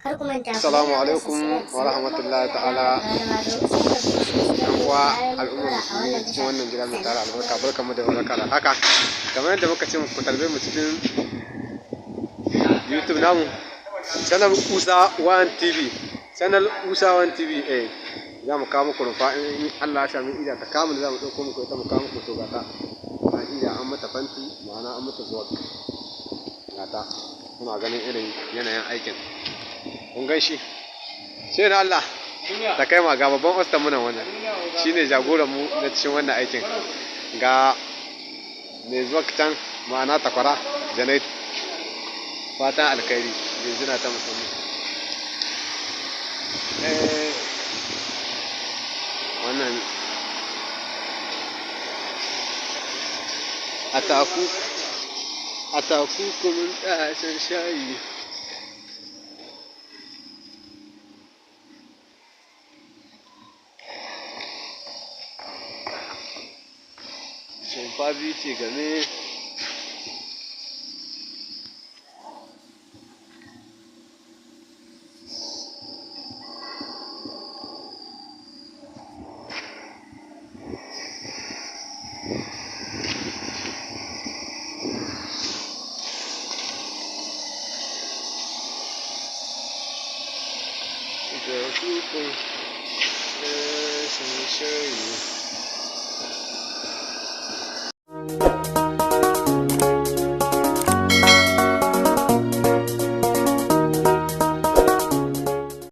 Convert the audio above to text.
Kar ku manta ku Assalamu danna mana alaikum subscribe wa rahmatullahi ta'ala. Yan uwa al'ummar musulmi cikin wannan gida mai tara albarka, barkamu da warhaka da haka. Kamar yadda muka ce ku tarbe mu cikin YouTube namu, channel Usa One TV, channel Usa One TV. Za mu kawo muku rufa in Allah ya sami ida ta kamun, za mu ɗauko muku ita mu kawo muku to gata. An ida an mata fanti, ma'ana an mata zuwa gata. Kuna ganin irin yanayin aikin. Kun gan shi sai na Allah da kai ma ga babban ostan muna wannan shine jagoran mu na cikin wannan aikin, ga mai zuwa can ma'ana takwara Janaitu, fatan alkhairi jinjina ta musamman. Wannan ataku kumin ɗasan shayi. Shinfa biyu ce game da hukun ɗasan shayi.